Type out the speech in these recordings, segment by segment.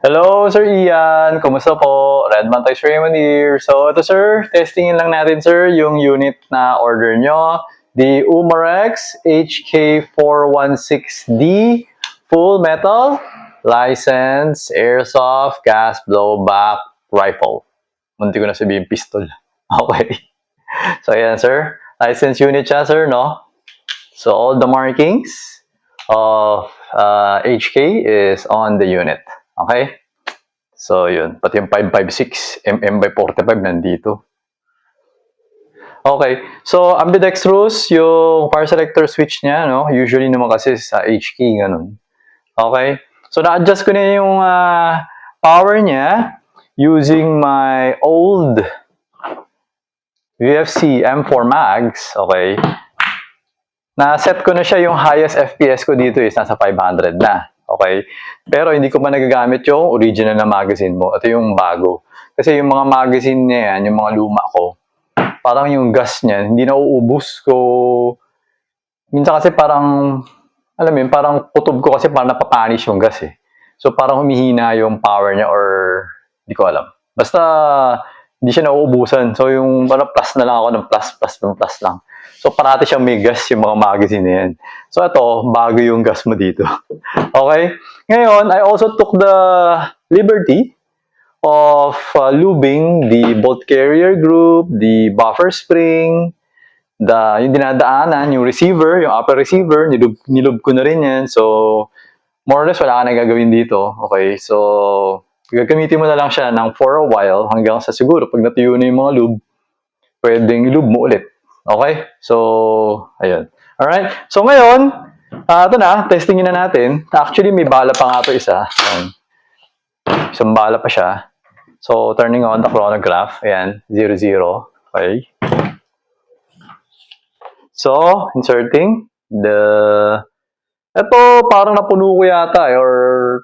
Hello, Sir Ian. Kumusta po? Redman Toys Raymond here. So, ito sir, testingin lang natin sir yung unit na order nyo. The Umarex HK416D Full Metal License Airsoft Gas Blowback Rifle. Munti ko na sabihin pistol. Okay. So, ayan sir. License unit siya sir, no? So, all the markings of HK is on the unit. Okay? So, yun. Pati yung 556 mm by 45 nandito. Okay. So, ambidextrous yung fire selector switch niya, no? Usually naman kasi sa HK, ganun. Okay. So, na-adjust ko na yung power niya using my old UFC M4 Mags. Okay. Na-set ko na siya yung highest FPS ko dito is nasa 500 na. Okay? Pero hindi ko pa nagagamit yung original na magazine mo. Ito yung bago. Kasi yung mga magazine niya yan, yung mga luma ko, parang yung gas niya, hindi na uubos ko. Minsan kasi parang, alam mo yun, parang kutob ko kasi parang napapanish yung gas eh. So parang humihina yung power niya or hindi ko alam. Basta hindi siya nauubusan. So yung parang plus na lang ako ng plus lang. So parati siyang may gas yung mga magazine na yan. So ito, bago yung gas mo dito. Okay? Ngayon, I also took the liberty of lubing the bolt carrier group, the buffer spring, yung dinadaanan, yung receiver, yung upper receiver, nilub ko na rin yan. So, more or less, wala ka na gagawin dito. Okay? So, gagamitin mo na lang siya for a while hanggang sa siguro pag natuyo na yung mga lube, pwedeng lube mo ulit. Okay? So, ayun. Alright? So, ngayon, ito na, testingin na natin. Actually, may bala pa nga ito isa. Ayan. Isang bala pa siya. So, turning on the chronograph. Ayan, 00. Okay. So, inserting ito, parang napuno ko yata or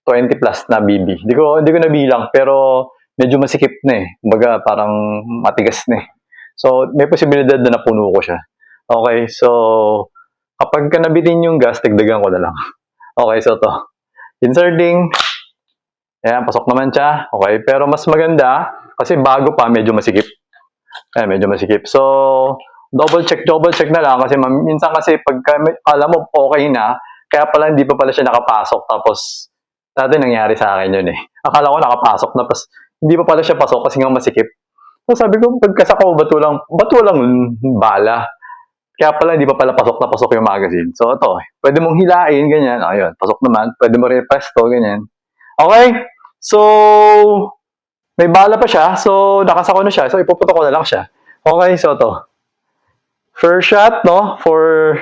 20 plus na BB. Hindi ko nabilang, pero medyo masikip na eh. Kumbaga, parang matigas na eh. So, may posibilidad na napuno ko siya. Okay, so, kapag ka nabitin yung gas, dagdagan ko na lang. Okay, so to. Inserting. Ayan, pasok naman siya. Okay, pero mas maganda, kasi bago pa, medyo masikip. Ayan, medyo masikip. So, double check na lang. Kasi minsan kasi, pagka alam mo okay na, kaya pala hindi pa pala siya nakapasok. Tapos, dati nangyari sa akin yun eh. Akala ko nakapasok na, tapos hindi pa pala siya pasok kasi nga masikip. So sabi ko, pagkasako, ba't walang bala? Kaya pala, hindi pa pala pasok na pasok yung magazine. So, ito, pwede mong hilain, ganyan. Ayun, pasok naman. Pwede mo rin presto, ganyan. Okay? So, may bala pa siya. So, nakasako na siya. So, ipuputok ko na lang siya. Okay, so ito. First shot, no? For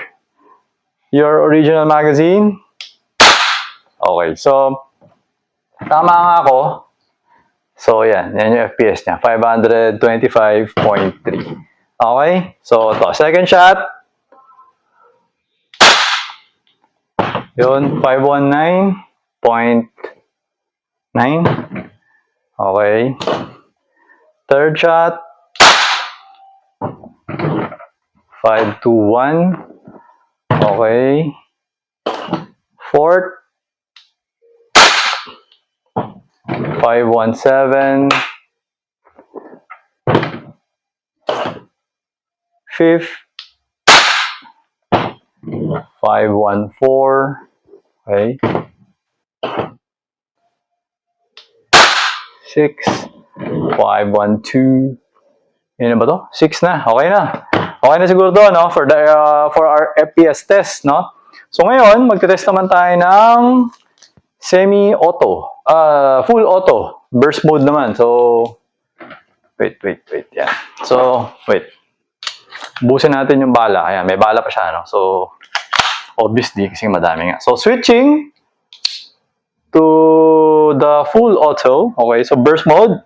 your original magazine. Okay, so, tama nga ako. So, yan yung FPS niya. 525.3. Okay? So, ito. Second shot. Yun, 519.9. Okay. Third shot. 521. Okay. Fourth. 517. Fifth. 514. Okay. 6. 512. Yun na ba to? 6 na. Okay na. Okay na siguro to, no? For our FPS test, no? So ngayon, magte-test naman tayo ng semi-auto. Full auto. Burst mode naman. So, wait. Yan. So, wait. Busin natin yung bala. Ayan, may bala pa siya, no? So, obviously, kasi madami nga. So, switching to the full auto. Okay, so burst mode.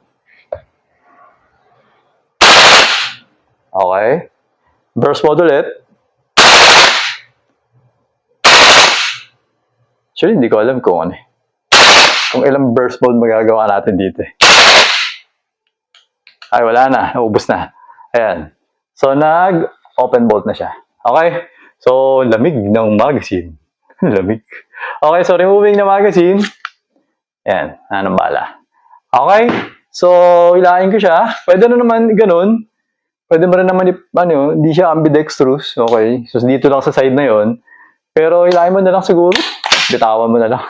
Okay. Burst mode ulit. Actually, hindi ko alam kung ano eh. Kung ilang burst mode magagawa natin dito eh. Ay, wala na. Naubos na. Ayan. So, nag-open bolt na siya. Okay? So, lamig ng magazine. Lamig. Okay, so removing the magazine. Yan, anong bala. Okay, so hilahin ko siya. Pwede na naman ganun. Pwede mo rin naman, hindi siya ambidextrous. Okay, so dito lang sa side na yon. Pero hilahin mo na lang siguro. Bitawan mo na lang.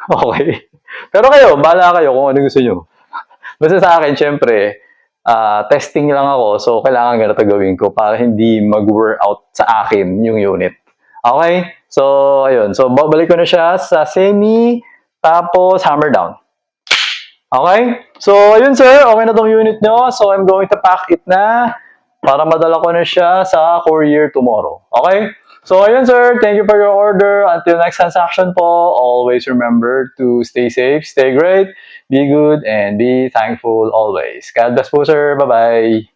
Okay. Pero kayo, bala kayo kung ano gusto nyo. Basta sa akin, syempre, testing lang ako. So, kailangan ganito gawin ko para hindi mag-wear out sa akin yung unit. Okay? So, ayun. So, babalik ko na siya sa semi, tapos hammer down. Okay? So, ayun sir. Okay na tong unit nyo. So, I'm going to pack it na para madala ko na siya sa courier tomorrow. Okay? So, ayun sir. Thank you for your order. Until next transaction po, always remember to stay safe, stay great, be good, and be thankful always. God bless po sir. Bye-bye.